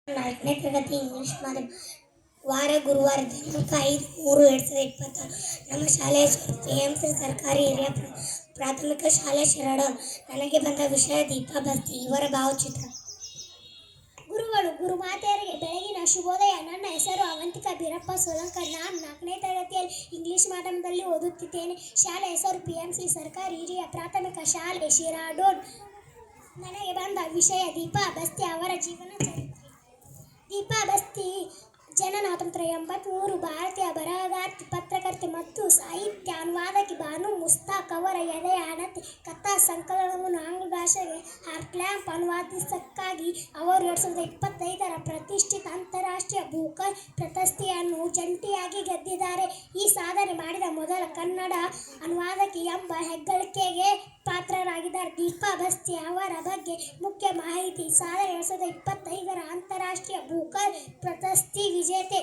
ನಾಲ್ಕನೇ ತರಗತಿ ಇಂಗ್ಲಿಷ್ ಮಾಧ್ಯಮ ವಾರ ಗುರುವಾರ ದಿನಾಂಕ 5/3/2026 ನಮ್ಮ ಶಾಲೆಯ ಹೆಸರು PMC ಸರ್ಕಾರಿ ಹಿರಿಯ ಪ್ರಾಥಮಿಕ ಶಾಲೆ ಶಿರಾಳ. ನನಗೆ ಬಂದ ವಿಷಯ ದೀಪಾ ಬಸ್ತಿ. ಇವರ ಭಾವಚಿತ್ರ. ಗುರುಗಳು ಗುರುಮಾತೆಯರಿಗೆ ಬೆಳಗಿನ ಶುಭೋದಯ. ನನ್ನ ಹೆಸರು ಅವಂತಿಕಾ ಬೀರಪ್ಪ ಸೋಲಂಕರ್. ನಾನು 4ನೇ ತರಗತಿಯಲ್ಲಿ ಇಂಗ್ಲಿಷ್ ಮಾಧ್ಯಮದಲ್ಲಿ ಓದುತ್ತಿದ್ದೇನೆ. ಶಾಲೆ ಹೆಸರು PMC ಸರ್ಕಾರಿ ಹಿರಿಯ ಪ್ರಾಥಮಿಕ ಶಾಲೆ ಶಿರಾಡೋನ್. ನನಗೆ ಬಂದ ವಿಷಯ ದೀಪಾ ಬಸ್ತಿ ಅವರ ಜೀವನ ಚರಿತ್ರೆ. ದೀಪಾ ಬಸ್ತಿ ಜನನ 1983. ಭಾರತೀಯ ಬರಹಗಾರ್ತಿ, ಪತ್ರಕರ್ತೆ ಮತ್ತು ಸಾಹಿತ್ಯ ಅನುವಾದಕಿ. ಬಾನು ಮುಸ್ತಾಕ್ ಅವರ ಎದೆಯ ಹಣತೆ ಕಥಾ ಸಂಕಲನವನ್ನು ಆಂಗ್ಲ ಭಾಷೆಗೆ ಹಾರ್ಟ್ಲ್ಯಾಂಪ್ ಅನುವಾದಿಸಕ್ಕಾಗಿ ಅವರು 2025ರ ಪ್ರತಿಷ್ಠಿತ ಅಂತಾರಾಷ್ಟ್ರೀಯ ಬೂಕರ್ ಪ್ರಶಸ್ತಿಯನ್ನು ಜಂಟಿಯಾಗಿ ಗೆದ್ದಿದ್ದಾರೆ. ಈ ಸಾಧನೆ ಮಾಡಿದ ಮೊದಲ ಕನ್ನಡ ಅನುವಾದಕಿ ಎಂಬ ಹೆಗ್ಗಳಿಕೆಗೆ ಪಾತ್ರರಾಗಿದ್ದಾರೆ. ದೀಪಾ ಬಸ್ತಿ ಅವರ ಬಗ್ಗೆ ಮುಖ್ಯ ಮಾಹಿತಿ. ಸಾಧನೆ 2025ರ ಅಂತಾರಾಷ್ಟ್ರೀಯ ಬೂಕರ್ ಪ್ರಶಸ್ತಿ ವಿಜೇತೆ.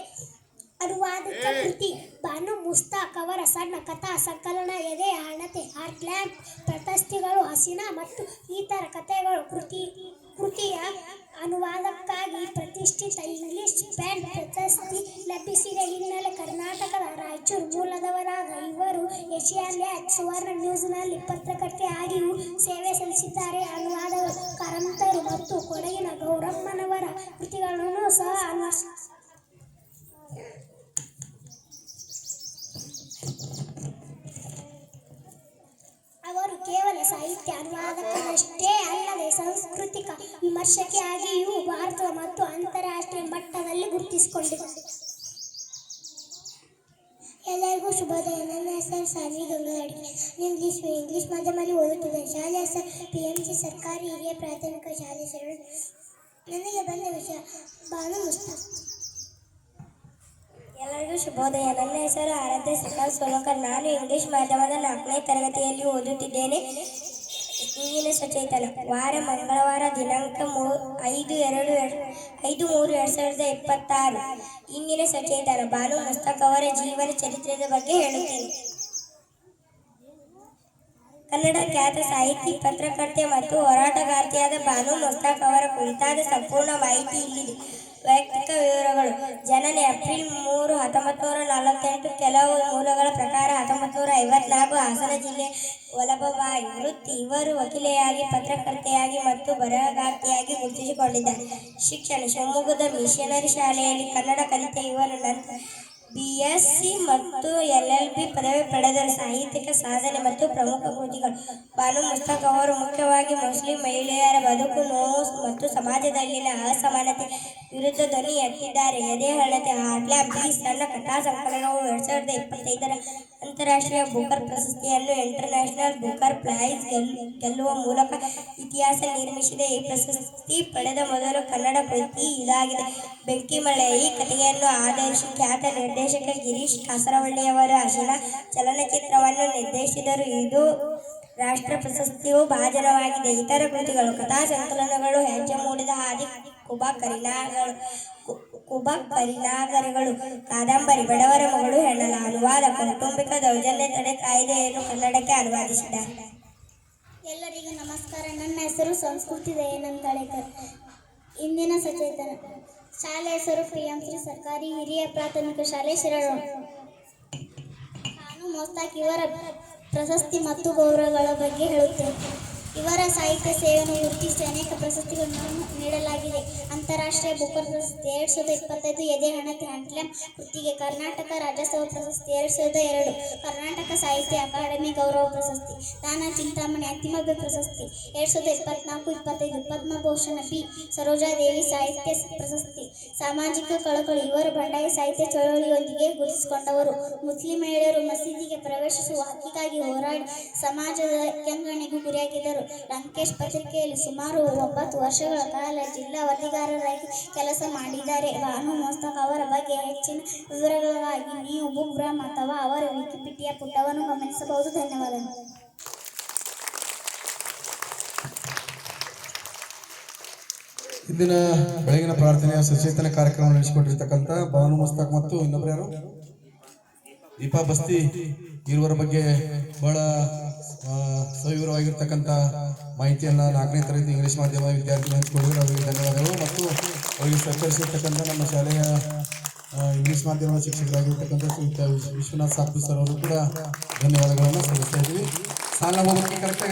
ಅನುವಾದಿತ ಕೃತಿ ಬಾನು ಮುಸ್ತಾಕ್ ಅವರ ಸಣ್ಣ ಕಥಾ ಸಂಕಲನ ಎದೆಯ ಹಣತೆ, ಹಾರ್ಟ್ಲ್ಯಾಂಪ್ ಪ್ರಶಸ್ತಿಗಳು, ಹಸೀನಾ ಮತ್ತು ಇತರ ಕಥೆಗಳು. ಕೃತಿಯ ಅನುವಾದಕ್ಕಾಗಿ ಪ್ರತಿಷ್ಠಿತ ಇಂಗ್ಲಿಷ್ ಬ್ಯಾಂಡ್ ಪ್ರಶಸ್ತಿ ಲಭಿಸಿದೆ. ಹಿನ್ನೆಲೆ ಕರ್ನಾಟಕದ ರಾಯಚೂರು ಮೂಲದವರಾದ ಇವರು ಏಷ್ಯಾನೆಟ್ ಸುವರ್ಣ ನ್ಯೂಸ್ನಲ್ಲಿ ಪತ್ರಕರ್ತೆಯಾಗಿಯೂ ಸೇವೆ ಸಲ್ಲಿಸಿದ್ದಾರೆ. ಅನುವಾದಗಳು ಕಾರಂತರು ಮತ್ತು ಕೊಡಗಿನ ಗೌರಮ್ಮನವರ ಕೃತಿಗಳನ್ನು ಸಹ ಅವರು ಕೇವಲ ಸಾಹಿತ್ಯ ಅನುವಾದಕರಷ್ಟೇ ಅಲ್ಲದೆ ಸಾಂಸ್ಕೃತಿಕ ವಿಮರ್ಶಕಿಯಾಗಿಯೂ ಭಾರತದ ಮತ್ತು ಅಂತಾರಾಷ್ಟ್ರೀಯ ಮಟ್ಟದಲ್ಲಿ ಗುರುತಿಸಿಕೊಂಡಿದ್ದಾರೆ. ಎಲ್ಲರಿಗೂ ಶುಭೋದಯ. ನನ್ನ ಹೆಸರು ಸಾನ್ವಿ ಗಂಗಾಧಡಿ. ಇಂಗ್ಲಿಷ್ ಮಾಧ್ಯಮದಲ್ಲಿ ಓದುತ್ತಿದ್ದೇನೆ. ಶಾಲೆ ಹೆಸರು PMC ಸರ್ಕಾರಿ ಹಿರಿಯ ಪ್ರಾಥಮಿಕ ಶಾಲೆ ಶಿರಾಳ. ನನಗೆ ಬಂದ ವಿಷಯ ಬಾನು ಮುಸ್ತಾಕ್. ಎಲ್ಲರಿಗೂ ಶುಭೋದಯ. ನನ್ನ ಹೆಸರು ಆರಾಧ್ಯ ಶ್ರೀಕಾಂತ್ ಸೋಲಂಕರ್. ನಾನು ಇಂಗ್ಲಿಷ್ ಮಾಧ್ಯಮದ 4ನೇ ತರಗತಿಯಲ್ಲಿ ಓದುತ್ತಿದ್ದೇನೆ. ಇಂದಿನ ಸಚೇತನ. ವಾರ ಮಂಗಳವಾರ ದಿನಾಂಕ 5/3/2026. ಇಂದಿನ ಸಚೇತನ ಬಾನು ಮುಸ್ತಾಕ್ ಅವರ ಜೀವನ ಚರಿತ್ರೆಯ ಬಗ್ಗೆ ಹೇಳುತ್ತೇನೆ. ಕನ್ನಡ ಖ್ಯಾತ ಸಾಹಿತಿ, ಪತ್ರಕರ್ತೆ ಮತ್ತು ಹೋರಾಟಗಾರ್ತಿಯಾದ ಬಾನು ಮುಸ್ತಾಕ್ ಅವರ ಕುರಿತಾದ ಸಂಪೂರ್ಣ ಮಾಹಿತಿ ಇಲ್ಲಿದೆ. ವೈಯಕ್ತಿಕ ವಿವರಗಳು. ಜನನ ಏಪ್ರಿಲ್ 3, 1948. ಕೆಲವು ಮೂಲಗಳ ಪ್ರಕಾರ 1954. ಹಾಸನ ಜಿಲ್ಲೆ ವಲ್ಲಭಬಾಯಿ. ವೃತ್ತಿ ಇವರು ವಕೀಲೆಯಾಗಿ, ಪತ್ರಕರ್ತೆಯಾಗಿ ಮತ್ತು ಬರಹಗಾರ್ತಿಯಾಗಿ ಗುರುತಿಸಿಕೊಂಡಿದ್ದಾರೆ. ಶಿಕ್ಷಣ ಶಿವಮೊಗ್ಗದ ಮಿಷನರಿ ಶಾಲೆಯಲ್ಲಿ ಕನ್ನಡ ಕಲಿತ ಇವರು ನಂತರ BSc ಮತ್ತು LLB ಪದವಿ ಪಡೆದರು. ಸಾಹಿತ್ಯಿಕ ಸಾಧನೆ ಮತ್ತು ಪ್ರಮುಖ ಕೃತಿಗಳು. ಬಾನು ಮುಸ್ತಾಕ್ ಅವರು ಮುಖ್ಯವಾಗಿ ಮುಸ್ಲಿಂ ಮಹಿಳೆಯರ ಬದುಕು, ನೋವು ಮತ್ತು ಸಮಾಜದಲ್ಲಿನ ಅಸಮಾನತೆ ವಿರುದ್ಧ ಧ್ವನಿ ಎತ್ತಿದ್ದಾರೆ. ಎದೆ ಹಣತೆ, ಹಾರ್ಟ್ಲ್ಯಾಂಪ್ ಈ ಸಣ್ಣ ಕಥಾ ಸಂಕಲನವು 2025ರ ಅಂತಾರಾಷ್ಟ್ರೀಯ ಬೂಕರ್ ಪ್ರಶಸ್ತಿಯನ್ನು ಇಂಟರ್ನ್ಯಾಷನಲ್ ಬೂಕರ್ ಪ್ರೈಸ್ ಗೆಲ್ಲುವ ಮೂಲಕ ಇತಿಹಾಸ ನಿರ್ಮಿಸಿದೆ. ಈ ಪ್ರಶಸ್ತಿ ಪಡೆದ ಮೊದಲ ಕನ್ನಡ ಕೃತಿ ಇದಾಗಿದೆ. ಬೆಂಕಿಮಳೆ ಈ ಕಥೆಯನ್ನು ಆಧರಿಸಿ ಖ್ಯಾತ ನಿರ್ದೇಶಕ ಗಿರೀಶ್ ಕಾಸರವಳ್ಳಿಯವರು ಹಸೀನಾ ಚಲನಚಿತ್ರವನ್ನು ನಿರ್ದೇಶಿಸಿದರು. ಇದು ರಾಷ್ಟ್ರ ಪ್ರಶಸ್ತಿಯೂ ಭಾಜನವಾಗಿದೆ. ಇತರ ಕೃತಿಗಳು. ಕಥಾ ಸಂಕಲನಗಳು. ಹೆಜ್ಜೆ ಮೂಡಿದ ಹಾದಿ, ಕುಬಾ ಕರಿನಾಗರಿಗಳು, ಕಾದಂಬರಿ, ಬಡವರ ಮಗಳು, ಹೆಣ್ಣಲ. ಅನುವಾದ ಕೌಟುಂಬಿಕ ದೌರ್ಜನ್ಯ ತಡೆ ಕಾಯ್ದೆಯನ್ನು ಕನ್ನಡಕ್ಕೆ ಅನುವಾದಿಸಿದ್ದಾರೆ. ಎಲ್ಲರಿಗೂ ನಮಸ್ಕಾರ. ನನ್ನ ಹೆಸರು ಸಂಸ್ಕೃತಿ ದಯಾನಂದಳೇಕರ್. ಇಂದಿನ ಸಚೇತನ. ಶಾಲೆ ಹೆಸರು PMC ಸರ್ಕಾರಿ ಹಿರಿಯ ಪ್ರಾಥಮಿಕ ಶಾಲೆ ಶಿರಾಳ. ಬಾನು ಮುಸ್ತಾಕ್ ಇವರ ಪ್ರಶಸ್ತಿ ಮತ್ತು ಗೌರವಗಳ ಬಗ್ಗೆ ಹೇಳುತ್ತೇನೆ. ಇವರ ಸಾಹಿತ್ಯ ಸೇವೆಯನ್ನು ಗುರುತಿಸಿ ಅನೇಕ ಪ್ರಶಸ್ತಿಗಳನ್ನು ನೀಡಲಾಗಿದೆ. ಅಂತಾರಾಷ್ಟ್ರೀಯ ಬೂಕರ್ ಪ್ರಶಸ್ತಿ 2025. ಎದೆ ಹಣತೆ, ಹಾರ್ಟ್ಲ್ಯಾಂಪ್ ಕೃತಿಗೆ ಕರ್ನಾಟಕ ರಾಜ್ಯೋತ್ಸವ ಪ್ರಶಸ್ತಿ 2002. ಕರ್ನಾಟಕ ಸಾಹಿತ್ಯ ಅಕಾಡೆಮಿ ಗೌರವ ಪ್ರಶಸ್ತಿ. ದಾನ ಚಿಂತಾಮಣಿ ಅಂತಿಮ ಪ್ರಶಸ್ತಿ 2024-25. ಪದ್ಮಭೂಷಣ B. ಸರೋಜಾದೇವಿ ಸಾಹಿತ್ಯ ಪ್ರಶಸ್ತಿ. ಸಾಮಾಜಿಕ ಕಳಕಳಿ. ಇವರು ಬಂಡಾಯ ಸಾಹಿತ್ಯ ಚಳವಳಿಯೊಂದಿಗೆ ಗುರುತಿಸಿಕೊಂಡವರು. ಮುಸ್ಲಿಂ ಮಹಿಳೆಯರು ಮಸೀದಿಗೆ ಪ್ರವೇಶಿಸುವ ಹಕ್ಕಿಗಾಗಿ ಹೋರಾಡಿ ಸಮಾಜದ ಕೆಂಗಣ್ಣಿಗೂ ಗುರಿಯಾಗಿದ್ದರು. ಲಂಕೇಶ್ ಪತ್ರಿಕೆಯಲ್ಲಿ ಸುಮಾರು 9 ವರ್ಷಗಳ ಕಾಲ ಜಿಲ್ಲಾ ವರದಿಗಾರರಾಗಿ ಕೆಲಸ ಮಾಡಿದ್ದಾರೆ. ಬಾನು ಮುಸ್ತಾಕ್ ಅವರ ಬಗ್ಗೆ ಹೆಚ್ಚಿನ ವಿವರಗಳಿಗಾಗಿ ನೀವು ಬುಕ್ಗ್ರಾಮ್ ಅಥವಾ ಅವರ ವಿಕಿಪೀಡಿಯಾ ಪುಟವನ್ನು ಗಮನಿಸಬಹುದು. ಧನ್ಯವಾದಗಳು. ಇಂದಿನ ಬೆಳಗಿನ ಪ್ರಾರ್ಥನೆಯ ಸಚೇತನ ಕಾರ್ಯಕ್ರಮ ನಡೆಸಿಕೊಟ್ಟಿರ್ತಕ್ಕಂಥ ಬಾನು ಮುಸ್ತಾಕ್ ಮತ್ತು ಇನ್ನೊಬ್ಬರು ಯಾರು ದೀಪಾ ಬಸ್ತಿ ಇವರ ಬಗ್ಗೆ ಬಹಳ ಸವಿವರವಾಗಿರ್ತಕ್ಕಂಥ ಮಾಹಿತಿಯನ್ನು 4ನೇ ತರಗತಿ ಇಂಗ್ಲಿಷ್ ಮಾಧ್ಯಮ ವಿದ್ಯಾರ್ಥಿಗಳು ಹಂಚಿಕೊಂಡಿದ್ದಾರೆ. ಅವರಿಗೆ ಧನ್ಯವಾದಗಳು. ಮತ್ತು ಅವರಿಗೆ ಸಹಕರಿಸಿರ್ತಕ್ಕಂಥ ನಮ್ಮ ಶಾಲೆಯ ಇಂಗ್ಲಿಷ್ ಮಾಧ್ಯಮದ ಶಿಕ್ಷಕರಾಗಿರ್ತಕ್ಕಂಥ ಶ್ರೀಯುತ ವಿಶ್ವನಾಥ್ ಸಾತ್ವಿ ಸರ್ ಅವರು ಕೂಡ ಧನ್ಯವಾದಗಳನ್ನು ಸಲ್ಲಿಸ್ತಾ ಇದ್ದೀವಿ. ಸಾಲ ಹೋಗೋಕ್ಕೆ ಕರೆಕ್ಟಾಗಿ